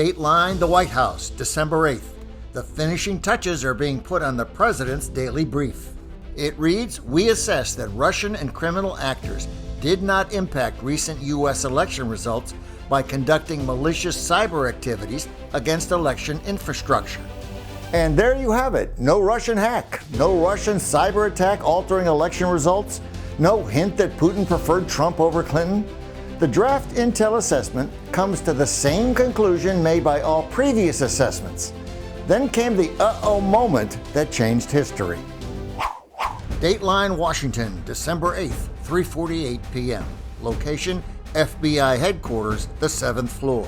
Dateline, the White House, December 8th. The finishing touches are being put on the president's daily brief. It reads, "We assess that Russian and criminal actors did not impact recent U.S. election results by conducting malicious cyber activities against election infrastructure." And there you have it. No Russian hack, no Russian cyber attack altering election results, no hint that Putin preferred Trump over Clinton. The draft intel assessment comes to the same conclusion made by all previous assessments. Then came the uh-oh moment that changed history. Dateline, Washington, December 8th, 3:48 p.m. Location, FBI headquarters, the 7th floor.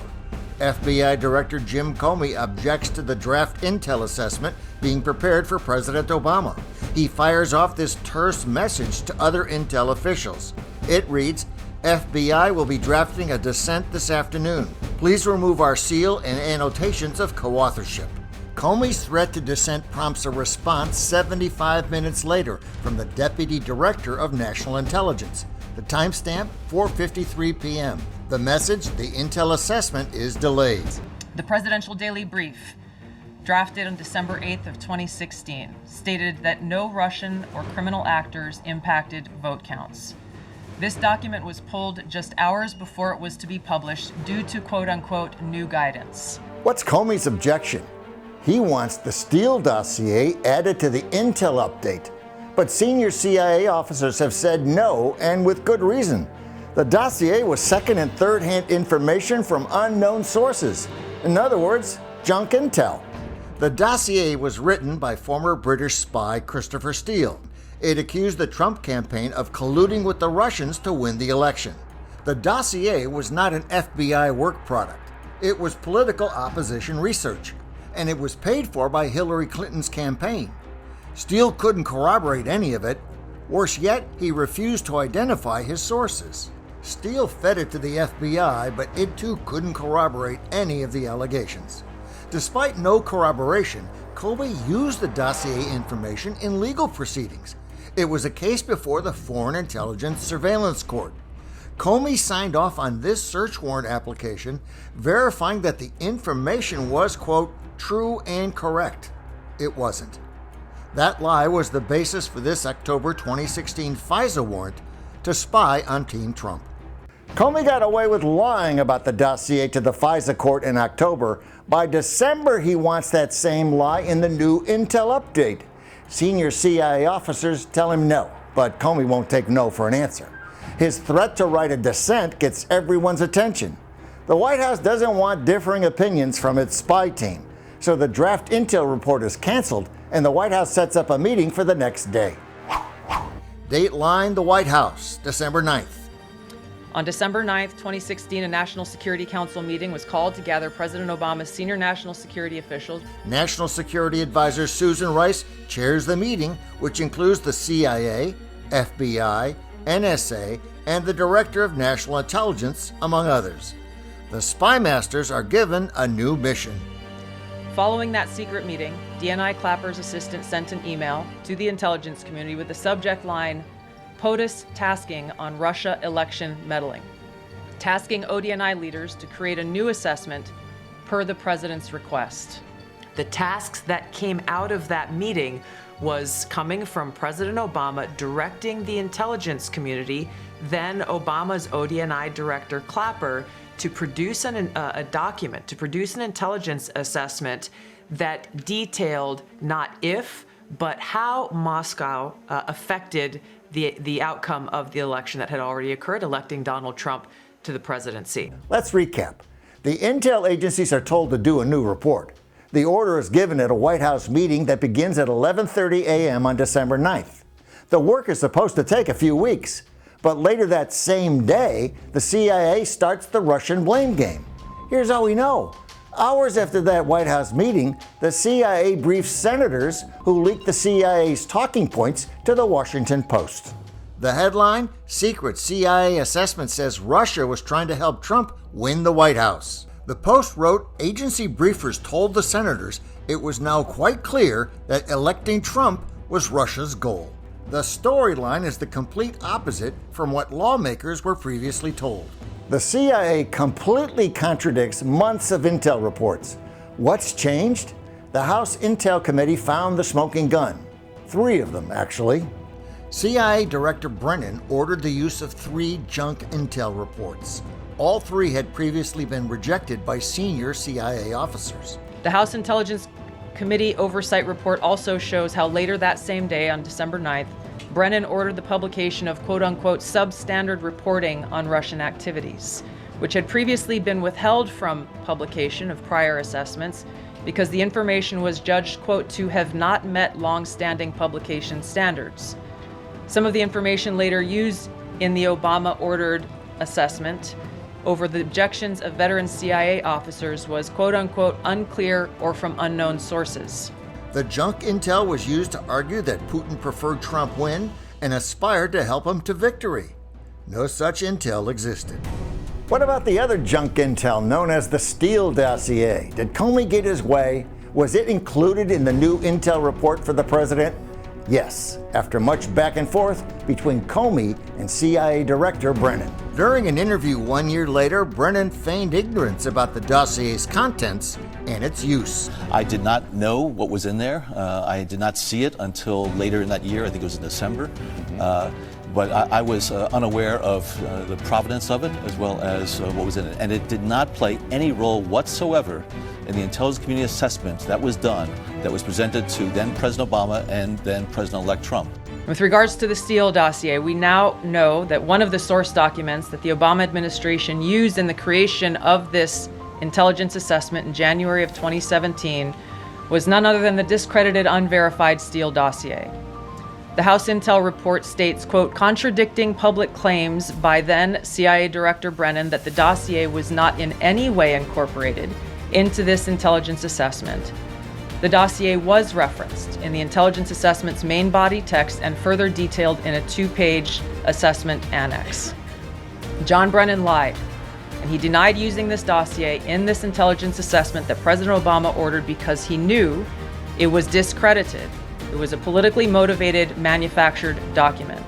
FBI Director Jim Comey objects to the draft intel assessment being prepared for President Obama. He fires off this terse message to other intel officials. It reads, "FBI will be drafting a dissent this afternoon. Please remove our seal and annotations of co-authorship." Comey's threat to dissent prompts a response 75 minutes later from the Deputy Director of National Intelligence. The timestamp, 4:53 p.m. The message, the intel assessment is delayed. The Presidential Daily Brief, drafted on December 8th of 2016, stated that no Russian or criminal actors impacted vote counts. This document was pulled just hours before it was to be published due to quote-unquote new guidance. What's Comey's objection? He wants the Steele dossier added to the intel update. But senior CIA officers have said no, and with good reason. The dossier was second and third-hand information from unknown sources. In other words, junk intel. The dossier was written by former British spy Christopher Steele. It accused the Trump campaign of colluding with the Russians to win the election. The dossier was not an FBI work product. It was political opposition research, and it was paid for by Hillary Clinton's campaign. Steele couldn't corroborate any of it. Worse yet, he refused to identify his sources. Steele fed it to the FBI, but it too couldn't corroborate any of the allegations. Despite no corroboration, Comey used the dossier information in legal proceedings. It was a case before the Foreign Intelligence Surveillance Court. Comey signed off on this search warrant application, verifying that the information was, quote, true and correct. It wasn't. That lie was the basis for this October 2016 FISA warrant to spy on Team Trump. Comey got away with lying about the dossier to the FISA court in October. By December, he wants that same lie in the new intel update. Senior CIA officers tell him no, but Comey won't take no for an answer. His threat to write a dissent gets everyone's attention. The White House doesn't want differing opinions from its spy team, so the draft intel report is canceled, and the White House sets up a meeting for the next day. Dateline, the White House, December 9th. On December 9th, 2016, a National Security Council meeting was called to gather President Obama's senior national security officials. National Security Advisor Susan Rice chairs the meeting, which includes the CIA, FBI, NSA, and the Director of National Intelligence, among others. The spy masters are given a new mission. Following that secret meeting, DNI Clapper's assistant sent an email to the intelligence community with the subject line, POTUS tasking on Russia election meddling, tasking ODNI leaders to create a new assessment per the president's request. The tasks that came out of that meeting was coming from President Obama directing the intelligence community, then Obama's ODNI director Clapper, to produce a document, to produce an intelligence assessment that detailed not if, but how Moscow affected the outcome of the election that had already occurred, electing Donald Trump to the presidency. Let's recap. The intel agencies are told to do a new report. The order is given at a White House meeting that begins at 11:30 a.m. on December 9th. The work is supposed to take a few weeks, but later that same day, the CIA starts the Russian blame game. Here's all we know. Hours after that White House meeting, the CIA briefs senators who leaked the CIA's talking points to the Washington Post. The headline, Secret CIA Assessment Says Russia Was Trying to Help Trump Win the White House. The Post wrote, agency briefers told the senators it was now quite clear that electing Trump was Russia's goal. The storyline is the complete opposite from what lawmakers were previously told. The CIA completely contradicts months of intel reports. What's changed? The House Intel Committee found the smoking gun. 3 of them, actually. CIA Director Brennan ordered the use of 3 junk intel reports. All 3 had previously been rejected by senior CIA officers. The House Intelligence Committee Oversight Report also shows how later that same day, on December 9th, Brennan ordered the publication of quote-unquote substandard reporting on Russian activities, which had previously been withheld from publication of prior assessments because the information was judged, quote, to have not met long-standing publication standards. Some of the information later used in the Obama-ordered assessment over the objections of veteran CIA officers was quote-unquote unclear or from unknown sources. The junk intel was used to argue that Putin preferred Trump win and aspired to help him to victory. No such intel existed. What about the other junk intel known as the Steele dossier? Did Comey get his way? Was it included in the new intel report for the president? Yes, after much back and forth between Comey and CIA Director Brennan. During an interview 1 year later, Brennan feigned ignorance about the dossier's contents and its use. I did not know what was in there. I did not see it until later in that year. I think it was in December. But I was unaware of the provenance of it as well as what was in it. And it did not play any role whatsoever in the intelligence community assessment that was done, that was presented to then President Obama and then President-elect Trump. With regards to the Steele dossier, we now know that one of the source documents that the Obama administration used in the creation of this intelligence assessment in January of 2017 was none other than the discredited, unverified Steele dossier. The House Intel report states, quote, contradicting public claims by then CIA Director Brennan that the dossier was not in any way incorporated into this intelligence assessment. The dossier was referenced in the intelligence assessment's main body text and further detailed in a 2-page assessment annex. John Brennan lied, and he denied using this dossier in this intelligence assessment that President Obama ordered because he knew it was discredited. It was a politically motivated, manufactured document.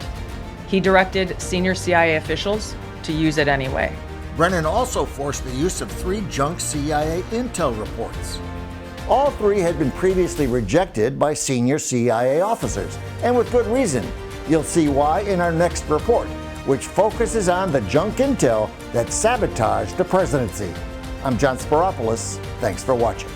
He directed senior CIA officials to use it anyway. Brennan also forced the use of 3 junk CIA intel reports. All 3 had been previously rejected by senior CIA officers, and with good reason. You'll see why in our next report, which focuses on the junk intel that sabotaged the presidency. I'm John Spiropoulos. Thanks for watching.